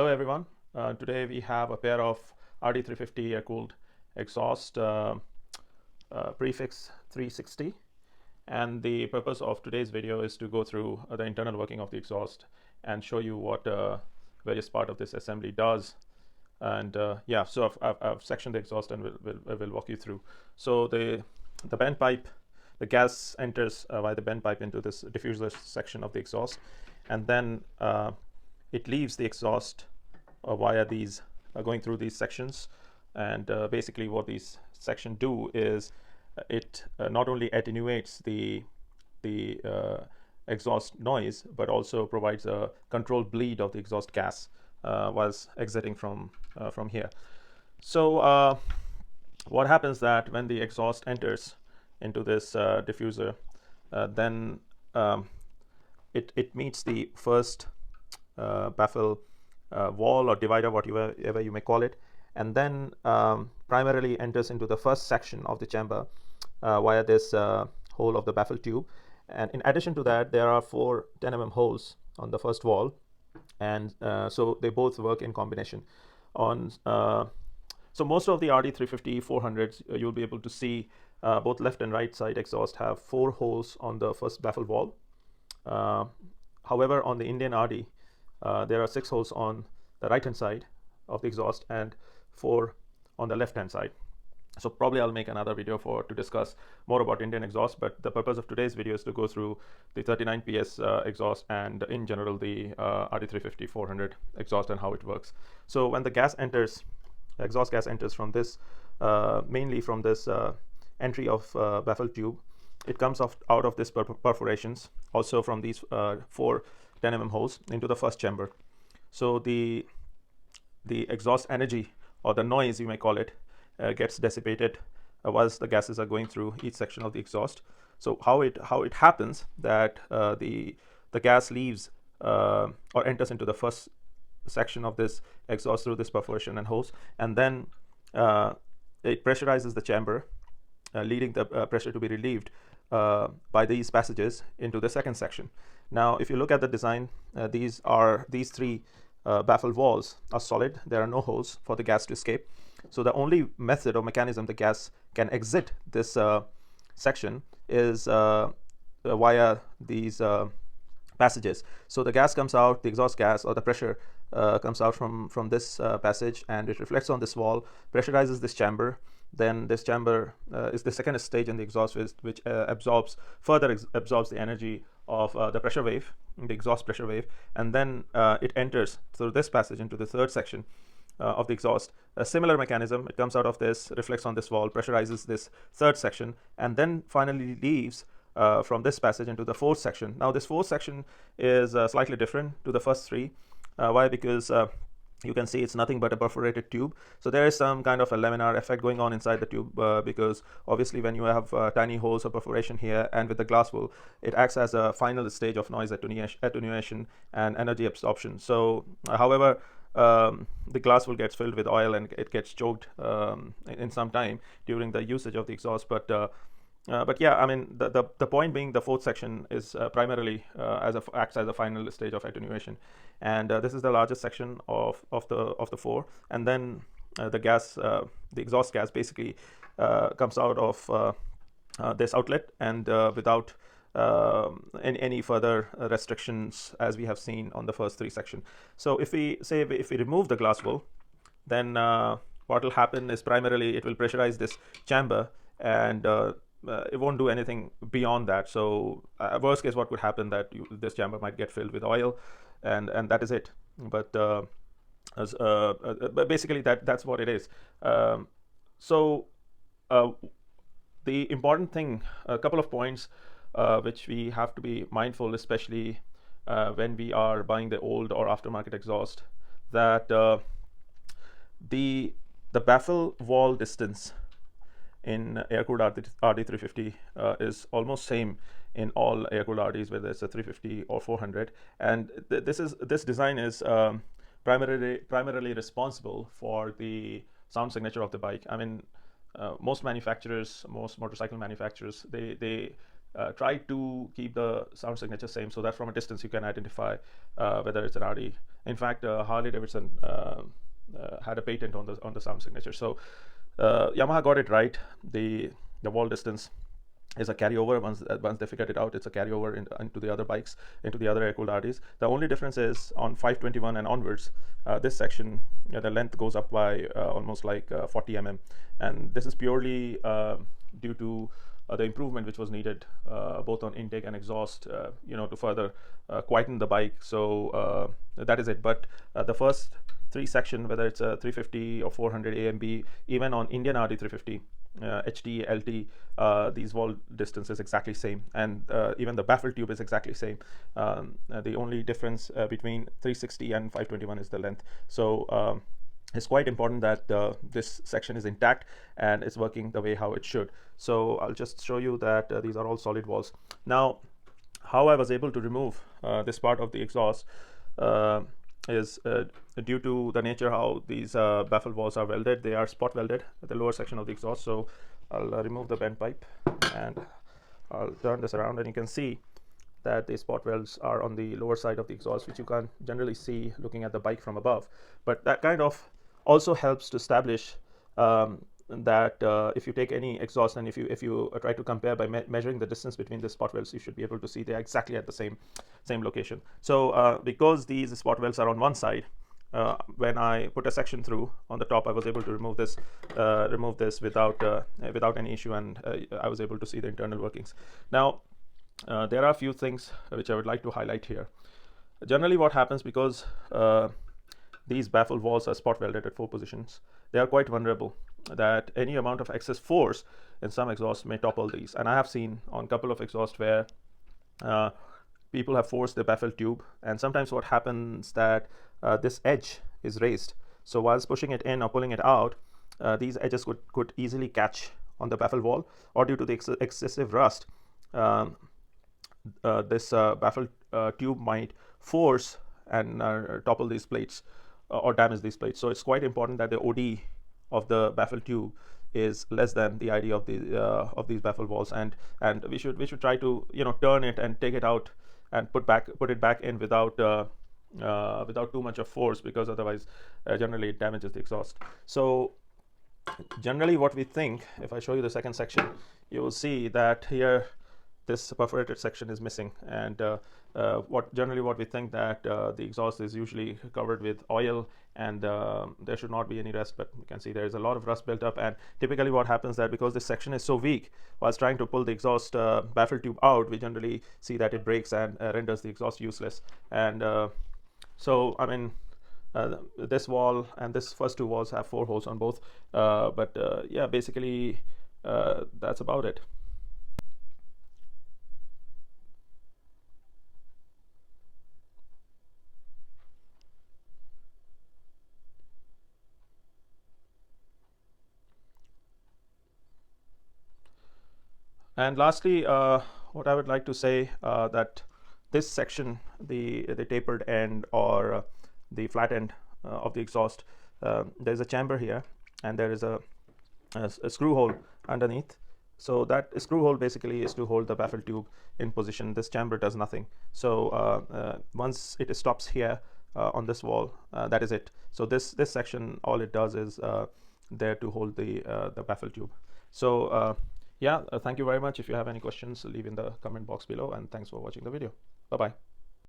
Hello everyone. Today we have a pair of RD350 air-cooled exhaust prefix 360, and the purpose of today's video is to go through the internal working of the exhaust and show you what various part of this assembly does. And yeah, so I've sectioned the exhaust and we'll walk you through. So the bend pipe, the gas enters via the bend pipe into this diffuser section of the exhaust, and then it leaves the exhaust via these going through these sections. And basically what these sections do is it not only attenuates the exhaust noise, but also provides a controlled bleed of the exhaust gas whilst exiting from here. So what happens that when the exhaust enters into this diffuser, then it meets the first baffle wall or divider, whatever you may call it, and then primarily enters into the first section of the chamber via this hole of the baffle tube. And in addition to that, there are 4 10 mm holes on the first wall, and so they both work in combination. So most of the RD350 400s, you'll be able to see both left and right side exhaust have 4 holes on the first baffle wall. However, on the Indian RD, there are 6 holes on the right hand side of the exhaust and 4 on the left hand side. So probably I'll make another video to discuss more about Indian exhaust, but the purpose of today's video is to go through the 39 PS exhaust and in general the RD350 400 exhaust and how it works. So when the gas enters, exhaust gas enters from this, mainly from this entry of baffle tube, it comes out of this perforations, also from these 4 10 mm holes into the first chamber. So the exhaust energy, or the noise you may call it, gets dissipated whilst the gases are going through each section of the exhaust. So how it happens that the gas leaves or enters into the first section of this exhaust through this perforation and hose, and then it pressurizes the chamber, leading the pressure to be relieved by these passages into the second section. Now if you look at the design, these 3 baffle walls are solid. There are no holes for the gas to escape. So the only method or mechanism the gas can exit this section is via these passages. So the gas comes out, the exhaust gas or the pressure comes out from this passage, and it reflects on this wall, pressurizes this chamber. Then this chamber is the second stage in the exhaust, which further absorbs the energy of the pressure wave, the exhaust pressure wave, and then it enters through this passage into the third section of the exhaust. A similar mechanism, it comes out of this, reflects on this wall, pressurizes this third section, and then finally leaves from this passage into the fourth section. Now this fourth section is slightly different to the first 3. Why? Because you can see it's nothing but a perforated tube. So there is some kind of a laminar effect going on inside the tube, because obviously when you have tiny holes of perforation here and with the glass wool, it acts as a final stage of noise attenuation and energy absorption. So however, the glass wool gets filled with oil and it gets choked in some time during the usage of the exhaust. But yeah, I mean the point being, the fourth section is primarily acts as a final stage of attenuation, and this is the largest section of the 4. And then the exhaust gas basically comes out of this outlet, and without any further restrictions, as we have seen on the first 3 sections. So if we remove the glass wool, then what will happen is primarily it will pressurize this chamber, and it won't do anything beyond that. So worst case, what could happen, that this chamber might get filled with oil, and that is it. But basically that's what it is. So the important thing, a couple of points which we have to be mindful, especially when we are buying the old or aftermarket exhaust, that the baffle wall distance in air-cooled RD350 is almost same in all air-cooled RDs, whether it's a 350 or 400. And this design is primarily responsible for the sound signature of the bike. I mean, most motorcycle manufacturers, they try to keep the sound signature same, so that from a distance you can identify whether it's an RD. In fact, Harley Davidson had a patent on the sound signature. So Yamaha got it right. The wall distance is a carryover. Once they figured it out, it's a carryover into the other bikes, into the other air-cooled RDs. The only difference is on 521 and onwards, this section, the length goes up by almost like 40 mm, and this is purely due to the improvement which was needed both on intake and exhaust, to further quieten the bike. So that is it. But the first three section, whether it's a 350 or 400 AMB, even on Indian RD350, HT, LT, these wall distance is exactly same, and even the baffle tube is exactly same. The only difference between 360 and 521 is the length. So it's quite important that this section is intact and it's working the way how it should. So I'll just show you that these are all solid walls. Now, how I was able to remove this part of the exhaust is due to the nature how these baffle walls are welded. They are spot welded at the lower section of the exhaust. So I'll remove the bent pipe and I'll turn this around, and you can see that the spot welds are on the lower side of the exhaust, which you can't generally see looking at the bike from above. But that kind of also helps to establish that if you take any exhaust and if you try to compare by measuring the distance between the spot welds, you should be able to see they're exactly at the same location. So because these spot welds are on one side, when I put a section through on the top, I was able to remove this without any issue, and I was able to see the internal workings. Now there are a few things which I would like to highlight here. Generally what happens, because these baffle walls are spot welded at 4 positions, they are quite vulnerable, that any amount of excess force in some exhaust may topple these. And I have seen on a couple of exhausts where people have forced the baffle tube, and sometimes what happens that this edge is raised. So whilst pushing it in or pulling it out, these edges could easily catch on the baffle wall, or due to the excessive rust, this baffle tube might force and topple these plates or damage these plates. So it's quite important that the OD of the baffle tube is less than the ID of these baffle walls, and we should try to turn it and take it out and put it back in without too much of force, because otherwise generally it damages the exhaust. So generally what we think, if I show you the second section, you will see that here this perforated section is missing, and what we think that the exhaust is usually covered with oil, and there should not be any rust, but you can see there is a lot of rust built up. And typically what happens that because this section is so weak, whilst trying to pull the exhaust baffle tube out, we generally see that it breaks and renders the exhaust useless. And so I mean, this wall and this first 2 walls have 4 holes on both, but yeah, basically that's about it. And lastly, what I would like to say, that this section, the tapered end or the flat end of the exhaust, there's a chamber here, and there is a screw hole underneath. So that screw hole basically is to hold the baffle tube in position. This chamber does nothing. So once it stops here on this wall, that is it. So this section, all it does is there to hold the baffle tube. So yeah, thank you very much. If you have any questions, leave in the comment box below, and thanks for watching the video. Bye bye.